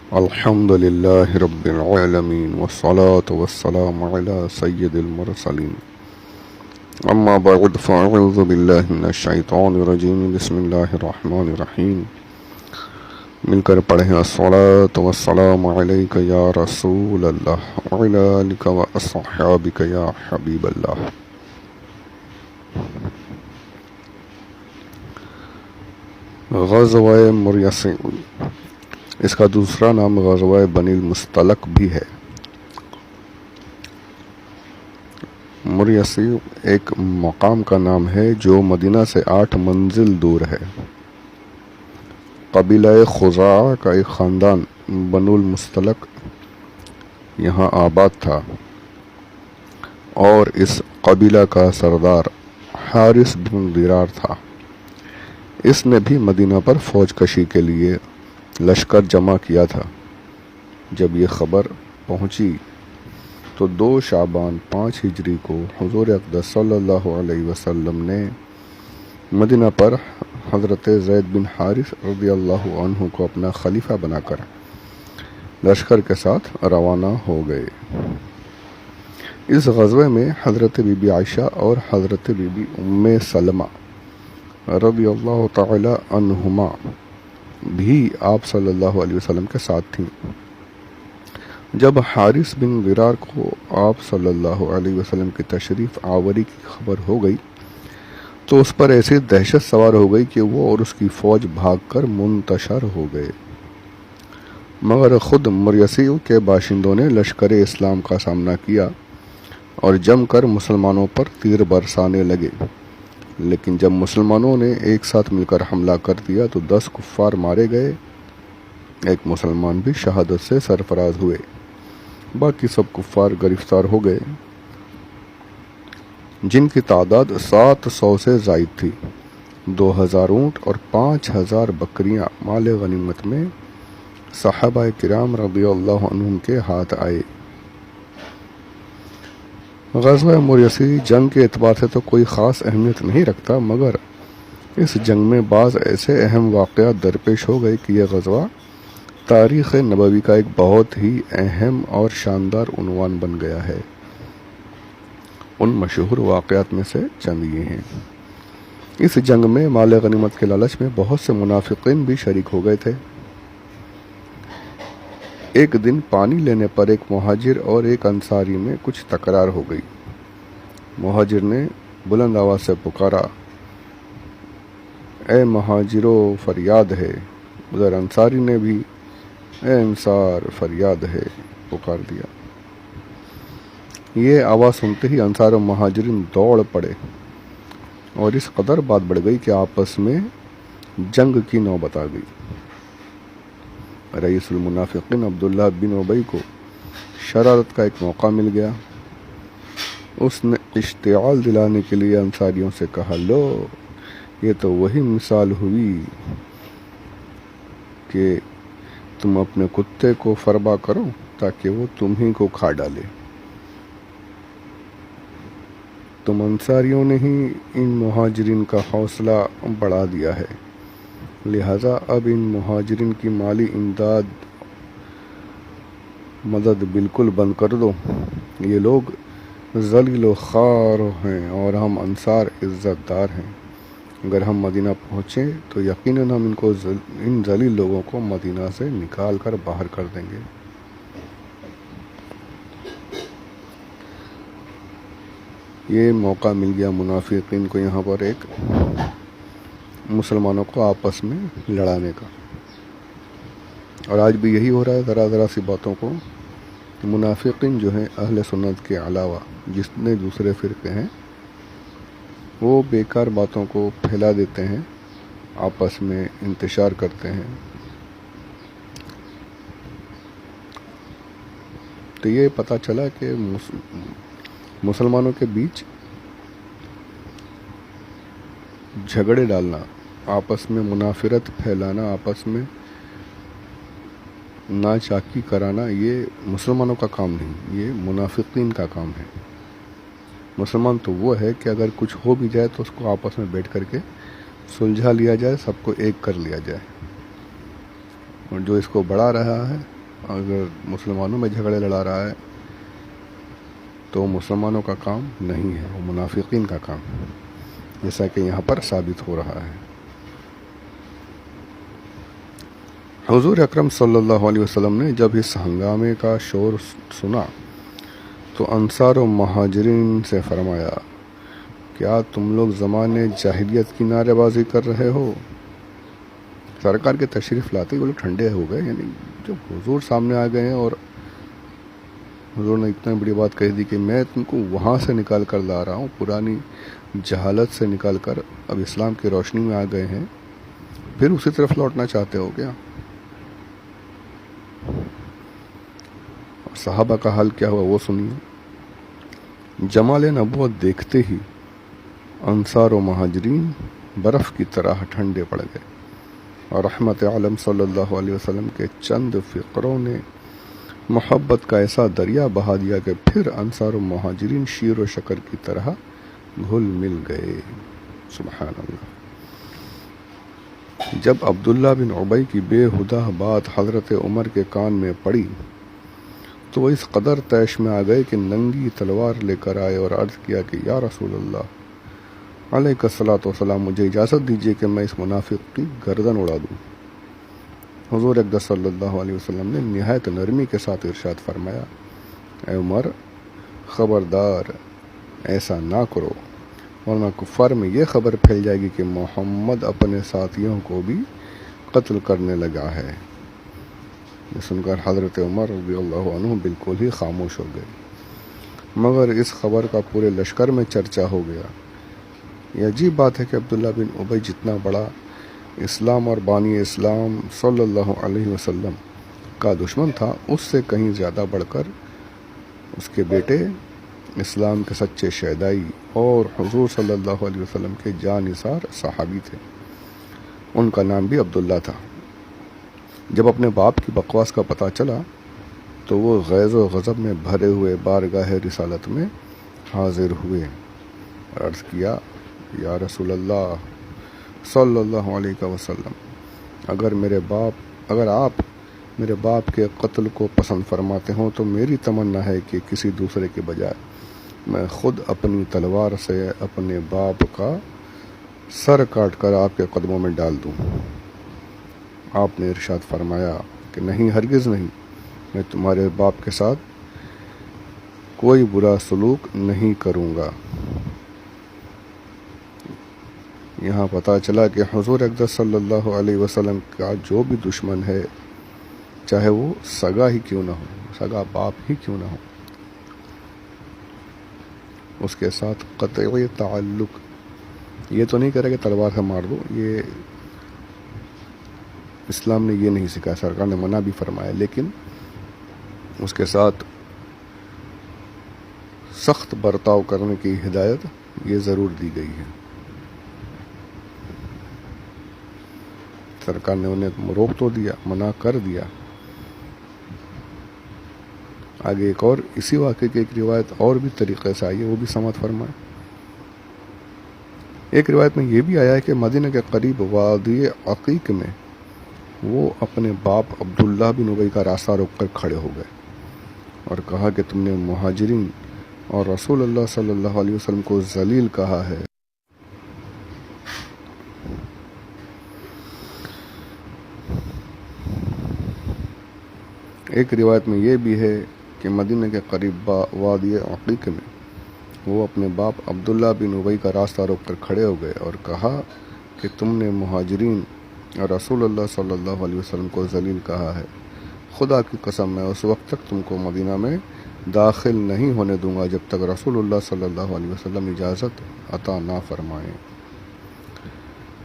الحمد لله رب العالمين والصلاة والسلام على سيد المرسلين أما بعد فأعوذ بالله من الشيطان الرجيم بسم الله الرحمن الرحيم مل کر پڑھیں الصلاة والسلام عليك يا رسول الله وعلى آلك وأصحابك يا حبيب الله. غزوہ مریسی، اس کا دوسرا نام غزوہ بنی المستلق بھی ہے. مریسی ایک مقام کا نام ہے جو مدینہ سے 8 منزل دور ہے. قبیلہ خزاعہ کا ایک خاندان بنو المستلق یہاں آباد تھا اور اس قبیلہ کا سردار حارث بن ضرار تھا. اس نے بھی مدینہ پر فوج کشی کے لیے لشکر جمع کیا تھا. جب یہ خبر پہنچی تو 2 شعبان 5 ہجری کو حضور اقدس صلی اللہ علیہ وسلم نے مدینہ پر حضرت زید بن حارث رضی اللہ عنہ کو اپنا خلیفہ بنا کر لشکر کے ساتھ روانہ ہو گئے. اس غزوے میں حضرت بی بی عائشہ اور حضرت بی بی ام سلمہ رضی اللہ تعالی عنہما بھی آپ صلی اللہ علیہ وسلم کے ساتھ تھیں. جب حارث بن ضرار کو آپ صلی اللہ علیہ وسلم کی تشریف آوری کی خبر ہو گئی تو اس پر ایسی دہشت سوار ہو گئی کہ وہ اور اس کی فوج بھاگ کر منتشر ہو گئے. مگر خود مریسی کے باشندوں نے لشکر اسلام کا سامنا کیا اور جم کر مسلمانوں پر تیر برسانے لگے. لیکن جب مسلمانوں نے ایک ساتھ مل کر حملہ کر دیا تو 10 کفار مارے گئے. ایک مسلمان بھی شہادت سے سرفراز ہوئے. باقی سب کفار گرفتار ہو گئے جن کی تعداد 700 سے زائد تھی. 2000 اونٹ اور 5000 بکریاں مال غنیمت میں صحابہ کرام رضی اللہ عنہم کے ہاتھ آئے. غزوہ مریسی جنگ کے اعتبار سے تو کوئی خاص اہمیت نہیں رکھتا، مگر اس جنگ میں بعض ایسے اہم واقعات درپیش ہو گئے کہ یہ غزوہ تاریخ نبوی کا ایک بہت ہی اہم اور شاندار عنوان بن گیا ہے. ان مشہور واقعات میں سے چند یہ ہیں. اس جنگ میں مال غنیمت کے لالچ میں بہت سے منافقین بھی شریک ہو گئے تھے. ایک دن پانی لینے پر ایک مہاجر اور ایک انصاری میں کچھ تکرار ہو گئی. مہاجر نے بلند آواز سے پکارا، اے مہاجرو فریاد ہے. ادھر انصاری نے بھی اے انصار فریاد ہے پکار دیا. یہ آواز سنتے ہی انصار و مہاجرین دوڑ پڑے اور اس قدر بات بڑھ گئی کہ آپس میں جنگ کی نوبت آ گئی. رئیس المنافقین عبداللہ بن ابئی کو شرارت کا ایک موقع مل گیا. اس نے اشتعال دلانے کے لیے انصاریوں سے کہا، لو یہ تو وہی مثال ہوئی کہ تم اپنے کتے کو فربا کرو تاکہ وہ تمہیں کو کھا ڈالے. تم انصاریوں نے ہی ان مہاجرین کا حوصلہ بڑھا دیا ہے، لہذا اب ان مہاجرین کی مالی امداد مدد بالکل بند کر دو. یہ لوگ ذلیل و خوار ہیں اور ہم انصار عزت دار ہیں. اگر ہم مدینہ پہنچیں تو یقیناً ہم ان ذلیل لوگوں کو مدینہ سے نکال کر باہر کر دیں گے. یہ موقع مل گیا منافقین کو یہاں پر ایک مسلمانوں کو آپس میں لڑانے کا. اور آج بھی یہی ہو رہا ہے. ذرا ذرا سی باتوں کو منافقین جو ہیں اہل سنت کے علاوہ جتنے دوسرے فرقے ہیں وہ بیکار باتوں کو پھیلا دیتے ہیں، آپس میں انتشار کرتے ہیں. تو یہ پتہ چلا کہ مسلمانوں کے بیچ جھگڑے ڈالنا، آپس میں منافرت پھیلانا، آپس میں ناچاکی کرانا، یہ مسلمانوں کا کام نہیں، یہ منافقین کا کام ہے. مسلمان تو وہ ہے کہ اگر کچھ ہو بھی جائے تو اس کو آپس میں بیٹھ کر کے سلجھا لیا جائے، سب کو ایک کر لیا جائے. اور جو اس کو بڑھا رہا ہے اگر مسلمانوں میں جھگڑے لڑا رہا ہے تو مسلمانوں کا کام نہیں ہے، وہ منافقین کا کام ہے، جیسا کہ یہاں پر ثابت ہو رہا ہے۔ حضور اکرم صلی اللہ علیہ وسلم نے جب اس ہنگامے کا شور سنا تو انصار و مہاجرین سے فرمایا، کیا تم لوگ زمانے جاہلیت کی نعرے بازی کر رہے ہو؟ سرکار کے تشریف لاتے ہی وہ لوگ ٹھنڈے ہو گئے، یعنی جب حضور سامنے آ گئے ہیں اور حضور نے اتنا بڑی بات کہہ دی کہ میں تم کو وہاں سے نکال کر لا رہا ہوں، پرانی جہالت سے نکال کر اب اسلام کی روشنی میں آ گئے ہیں، پھر اسی طرف لوٹنا چاہتے ہو کیا؟ اور صحابہ کا حال کیا ہوا وہ سنیے۔ جمال نبوت دیکھتے ہی انصار و مہاجرین برف کی طرح ٹھنڈے پڑ گئے، اور رحمت عالم صلی اللہ علیہ وسلم کے چند فقروں نے محبت کا ایسا دریا بہا دیا کہ پھر انصار و مہاجرین شیر و شکر کی طرح گھل مل گئے۔ سبحان اللہ۔ جب عبداللہ بن عبی کی بے ہدہ بات حضرت عمر کے کان میں پڑی تو وہ اس قدر طیش میں آ گئے کہ ننگی تلوار لے کر آئے اور عرض کیا کہ یا رسول اللہ علیہ الصلوۃ والسلام، مجھے اجازت دیجیے کہ میں اس منافق کی گردن اڑا دوں۔ حضور اقدس صلی اللہ علیہ وسلم نے نہایت نرمی کے ساتھ ارشاد فرمایا، اے عمر، خبردار ایسا نہ کرو، ورنہ کفار میں یہ خبر پھیل جائے گی کہ محمد اپنے ساتھیوں کو بھی قتل کرنے لگا ہے۔ یہ سن کر حضرت عمر رضی اللہ عنہ بالکل ہی خاموش ہو گئے، مگر اس خبر کا پورے لشکر میں چرچا ہو گیا۔ یہ عجیب بات ہے کہ عبداللہ بن ابی جتنا بڑا اسلام اور بانی اسلام صلی اللہ علیہ وسلم کا دشمن تھا، اس سے کہیں زیادہ بڑھ کر اس کے بیٹے اسلام کے سچے شہدائی اور حضور صلی اللہ علیہ وسلم کے جاں نثار صحابی تھے۔ ان کا نام بھی عبداللہ تھا۔ جب اپنے باپ کی بکواس کا پتہ چلا تو وہ غیظ و غضب میں بھرے ہوئے بارگاہ رسالت میں حاضر ہوئے اور عرض کیا، یا رسول اللہ صلی اللہ علیہ وسلم، اگر آپ میرے باپ کے قتل کو پسند فرماتے ہوں تو میری تمنا ہے کہ کسی دوسرے کے بجائے میں خود اپنی تلوار سے اپنے باپ کا سر کاٹ کر آپ کے قدموں میں ڈال دوں۔ آپ نے ارشاد فرمایا کہ نہیں، ہرگز نہیں، میں تمہارے باپ کے ساتھ کوئی برا سلوک نہیں کروں گا۔ یہاں پتہ چلا کہ حضور اقدس صلی اللہ علیہ وسلم کا جو بھی دشمن ہے، چاہے وہ سگا ہی کیوں نہ ہو، سگا باپ ہی کیوں نہ ہو، اس کے ساتھ قطعی تعلق یہ تو نہیں کرے کہ تلوار سے مار دو، یہ اسلام نے یہ نہیں سکھایا، سرکار نے منع بھی فرمایا، لیکن اس کے ساتھ سخت برتاؤ کرنے کی ہدایت یہ ضرور دی گئی ہے۔ سرکار نے انہیں روک تو دیا، منع کر دیا۔ آگے ایک اور اسی واقعے کی ایک روایت اور بھی طریقے سے آئی ہے، وہ بھی سماعت فرمائیں۔ ایک روایت میں یہ بھی آیا ہے کہ مدینہ کے قریب وادی عقیق میں وہ اپنے باپ عبداللہ بن ابی کا راستہ روک کر کھڑے ہو گئے اور کہا کہ تم نے مہاجرین اور رسول اللہ صلی اللہ علیہ وسلم کو ذلیل کہا ہے۔ ایک روایت میں یہ بھی ہے کہ مدینہ کے قریب وادی عقیق میں وہ اپنے باپ عبداللہ بن ابی کا راستہ روک کر کھڑے ہو گئے اور کہا کہ تم نے مہاجرین اور رسول اللہ صلی اللہ علیہ وسلم کو ذلیل کہا ہے، خدا کی قسم میں اس وقت تک تم کو مدینہ میں داخل نہیں ہونے دوں گا جب تک رسول اللہ صلی اللہ علیہ وسلم اجازت عطا نہ فرمائیں،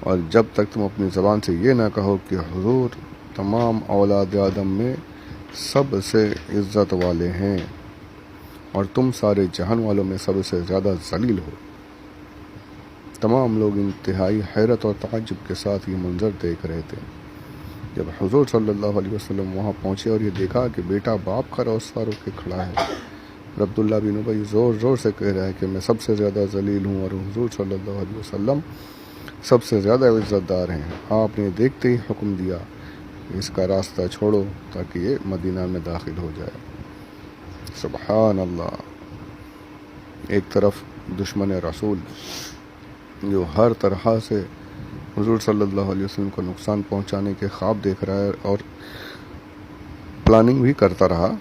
اور جب تک تم اپنی زبان سے یہ نہ کہو کہ حضور تمام اولاد آدم میں سب سے عزت والے ہیں اور تم سارے جہان والوں میں سب سے زیادہ ذلیل ہو۔ تمام لوگ انتہائی حیرت اور تعجب کے ساتھ یہ منظر دیکھ رہے تھے۔ جب حضور صلی اللہ علیہ وسلم وہاں پہنچے اور یہ دیکھا کہ بیٹا باپ کا راستہ روک کے کھڑا ہے، اور عبداللہ بن ابی زور زور سے کہہ رہا ہے کہ میں سب سے زیادہ ذلیل ہوں اور حضور صلی اللہ علیہ وسلم سب سے زیادہ عزت دار ہیں، آپ نے دیکھتے ہی حکم دیا اس کا راستہ چھوڑو تاکہ یہ مدینہ میں داخل ہو جائے۔ سبحان اللہ، ایک طرف دشمن رسول جو ہر طرح سے حضور صلی اللہ علیہ وسلم کو نقصان پہنچانے کے خواب دیکھ رہا ہے اور پلاننگ بھی کرتا رہا،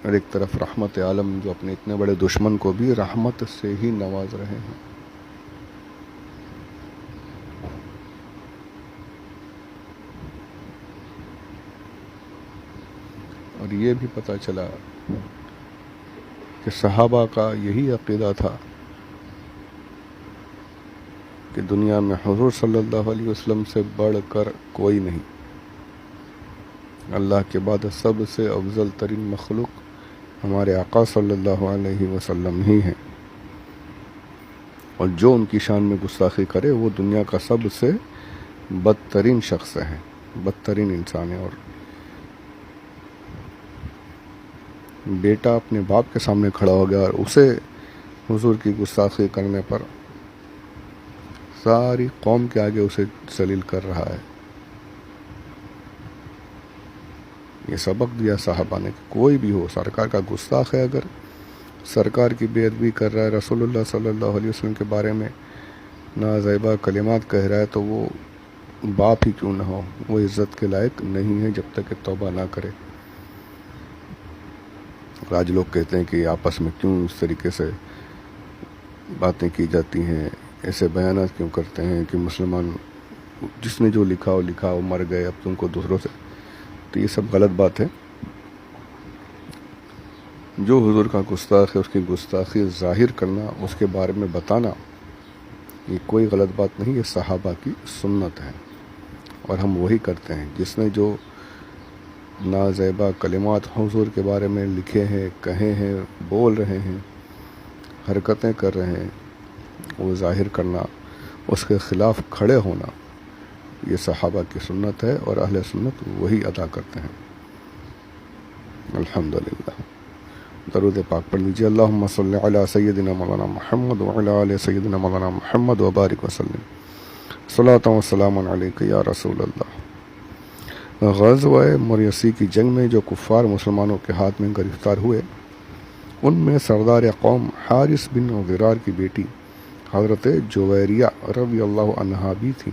اور ایک طرف رحمت عالم جو اپنے اتنے بڑے دشمن کو بھی رحمت سے ہی نواز رہے ہیں۔ اور یہ بھی پتہ چلا کہ صحابہ کا یہی عقیدہ تھا کہ دنیا میں حضور صلی اللہ علیہ وسلم سے بڑھ کر کوئی نہیں، اللہ کے بعد سب سے افضل ترین مخلوق ہمارے آقا صلی اللہ علیہ وسلم ہی ہیں، اور جو ان کی شان میں گستاخی کرے وہ دنیا کا سب سے بدترین شخص ہے، بدترین انسان ہے۔ اور بیٹا اپنے باپ کے سامنے کھڑا ہو گیا اور اسے حضور کی گستاخی کرنے پر ساری قوم کے آگے اسے ذلیل کر رہا ہے۔ یہ سبق دیا صحابہ نے کہ کوئی بھی ہو، سرکار کا گستاخ ہے، اگر سرکار کی بے ادبی کر رہا ہے، رسول اللہ صلی اللہ علیہ وسلم کے بارے میں نازیبا کلمات کہہ رہا ہے، تو وہ باپ ہی کیوں نہ ہو، وہ عزت کے لائق نہیں ہے جب تک کہ توبہ نہ کرے۔ اور آج لوگ کہتے ہیں کہ آپس میں کیوں اس طریقے سے باتیں کی جاتی ہیں، ایسے بیانات کیوں کرتے ہیں کہ مسلمان جس نے جو لکھا وہ لکھا، وہ مر گئے، اب تم کو دوسروں سے، تو یہ سب غلط بات ہے۔ جو حضور کا گستاخ ہے اس کی گستاخی ظاہر کرنا، اس کے بارے میں بتانا، یہ کوئی غلط بات نہیں، یہ صحابہ کی سنت ہے، اور ہم وہی کرتے ہیں۔ جس نے جو نازیبا کلمات حضور کے بارے میں لکھے ہیں، کہے ہیں، بول رہے ہیں، حرکتیں کر رہے ہیں، وہ ظاہر کرنا، اس کے خلاف کھڑے ہونا، یہ صحابہ کی سنت ہے، اور اہل سنت وہی ادا کرتے ہیں۔ الحمدللہ۔ درود پاک پڑھ لیجیے۔ اللہم صلی علی سیدنا مولانا محمد وعلی آل سیدنا مولانا محمد وبارک وسلم۔ صلاۃ و سلام علیک یا رسول اللہ۔ غزوہ مریسی کی جنگ میں جو کفار مسلمانوں کے ہاتھ میں گرفتار ہوئے، ان میں سردار قوم حارث بن ضرار کی بیٹی حضرت جویریہ رضی اللہ عنہا بھی تھیں۔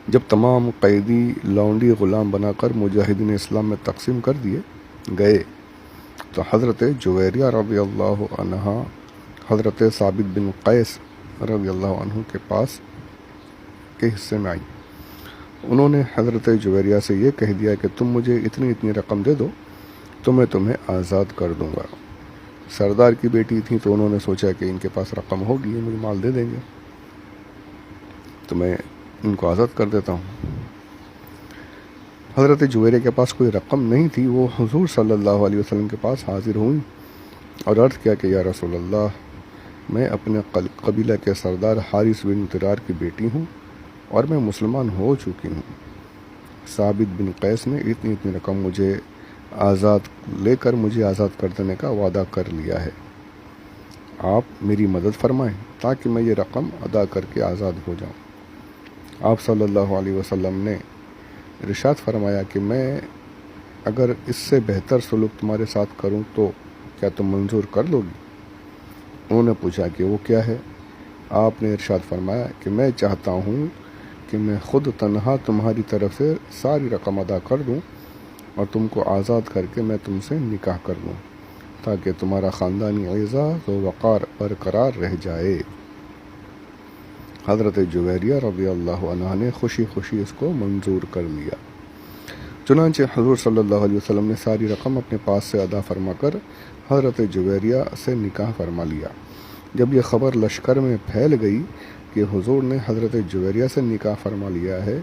جب تمام قیدی لونڈی غلام بنا کر مجاہدین اسلام میں تقسیم کر دیے گئے تو حضرت جویریہ رضی اللہ عنہا حضرت ثابت بن قیس رضی اللہ عنہ کے پاس کے حصے میں آئی۔ انہوں نے حضرت جویریہ سے یہ کہہ دیا کہ تم مجھے اتنی اتنی رقم دے دو تو میں تمہیں آزاد کر دوں گا۔ سردار کی بیٹی تھی تو انہوں نے سوچا کہ ان کے پاس رقم ہوگی، یہ مجھے مال دے دیں گے تو میں ان کو آزاد کر دیتا ہوں۔ حضرت جویریہ کے پاس کوئی رقم نہیں تھی، وہ حضور صلی اللہ علیہ وسلم کے پاس حاضر ہوئیں اور عرض کیا کہ یا رسول اللہ، میں اپنے قبیلہ کے سردار حارث بن ضرار کی بیٹی ہوں اور میں مسلمان ہو چکی ہوں۔ ثابت بن قیس نے اتنی اتنی رقم مجھے لے کر مجھے آزاد کر دینے کا وعدہ کر لیا ہے، آپ میری مدد فرمائیں تاکہ میں یہ رقم ادا کر کے آزاد ہو جاؤں۔ آپ صلی اللہ علیہ وسلم نے ارشاد فرمایا کہ میں اگر اس سے بہتر سلوک تمہارے ساتھ کروں تو کیا تم منظور کر لو گی؟ انہوں نے پوچھا کہ وہ کیا ہے؟ آپ نے ارشاد فرمایا کہ میں چاہتا ہوں کہ میں خود تنہا تمہاری طرف سے ساری رقم ادا کر دوں اور تم کو آزاد کر کے میں تم سے نکاح کر دوں تاکہ تمہارا خاندانی اعزاز و وقار برقرار رہ جائے۔ حضرت جویریہ رضی اللہ عنہ نے خوشی خوشی اس کو منظور کر لیا۔ چنانچہ حضور صلی اللہ علیہ وسلم نے ساری رقم اپنے پاس سے ادا فرما کر حضرت جویریہ سے نکاح فرما لیا۔ جب یہ خبر لشکر میں پھیل گئی کہ حضور نے حضرت جویریہ سے نکاح فرما لیا ہے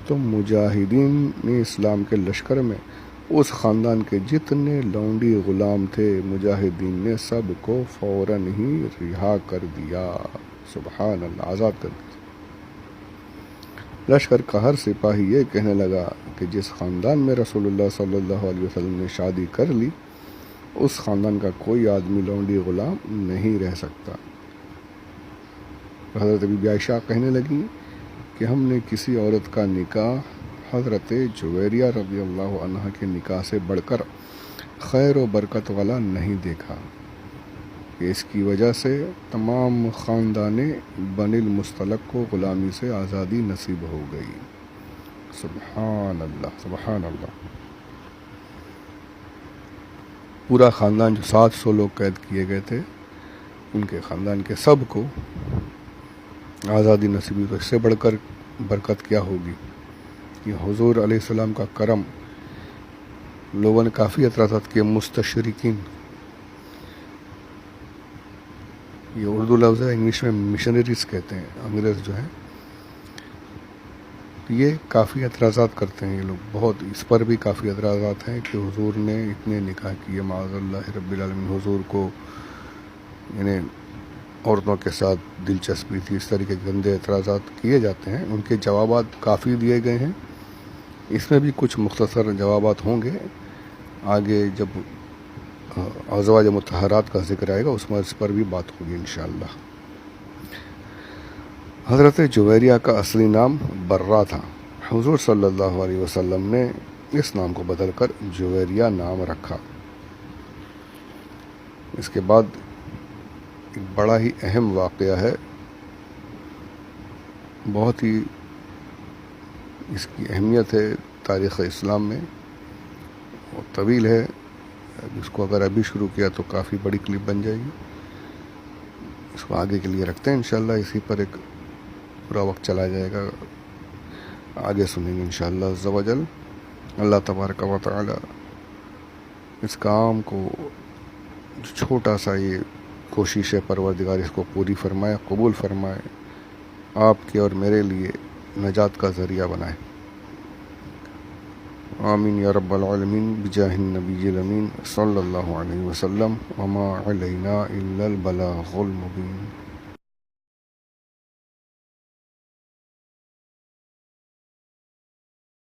تو مجاہدین اسلام کے لشکر میں اس خاندان کے جتنے لونڈی غلام تھے، مجاہدین نے سب کو فوراً ہی رہا کر دیا۔ سبحان اللہ، آزاد کر دیا۔ لشکر کا ہر سپاہی یہ کہنے لگا کہ جس خاندان میں رسول اللہ صلی اللہ علیہ وسلم نے شادی کر لی، اس خاندان کا کوئی آدمی لونڈی غلام نہیں رہ سکتا۔ حضرت بی بی عائشہ کہنے لگی کہ ہم نے کسی عورت کا نکاح حضرت جویریہ رضی اللہ عنہ کے نکاح سے بڑھ کر خیر و برکت والا نہیں دیکھا کہ اس کی وجہ سے تمام خاندان بنی المصطلق کو غلامی سے آزادی نصیب ہو گئی۔ سبحان اللہ، سبحان اللہ۔ پورا خاندان جو 700 لوگ قید کیے گئے تھے، ان کے خاندان کے سب کو آزادی نصیب ہوئی۔ تو اس سے بڑھ کر برکت کیا ہوگی؟ یہ حضور علیہ السلام کا کرم۔ لوگوں نے کافی اعتراضات کیے، مستشرقین، یہ اردو لفظ ہے، انگلش میں مشنریز کہتے ہیں، انگریز جو ہیں، یہ کافی اعتراضات کرتے ہیں یہ لوگ، بہت اس پر بھی کافی اعتراضات ہیں کہ حضور نے اتنے نکاح کیے، معاذ اللہ رب العالمین، حضور کو یعنی عورتوں کے ساتھ دلچسپی تھی، اس طریقے کے گندے اعتراضات کیے جاتے ہیں۔ ان کے جوابات کافی دیے گئے ہیں، اس میں بھی کچھ مختصر جوابات ہوں گے آگے جب ازواج مطہرات کا ذکر آئے گا، اس پر بھی بات ہوگی انشاءاللہ۔ حضرت جویریہ کا اصلی نام برہ تھا، حضور صلی اللہ علیہ وسلم نے اس نام کو بدل کر جویریہ نام رکھا۔ اس کے بعد ایک بڑا ہی اہم واقعہ ہے، بہت ہی اس کی اہمیت ہے تاریخ اسلام میں، اور طویل ہے، اس کو اگر ابھی شروع کیا تو کافی بڑی کلپ بن جائے گی، اس کو آگے کے لیے رکھتے ہیں انشاءاللہ، اسی پر ایک پورا وقت چلا جائے گا، آگے سنیں گے انشاءاللہ عز و جل۔ اللہ تبارک و تعالی اس کام کو، جو چھوٹا سا یہ کوشش ہے پروردگار، اس کو پوری فرمائے، قبول فرمائے، آپ کے اور میرے لیے نجات کا ذریعہ بنائے، آمین یا رب العالمین، بجاہ النبی الامین صلی اللہ علیہ وسلم، وما علینا الا البلاغ المبین۔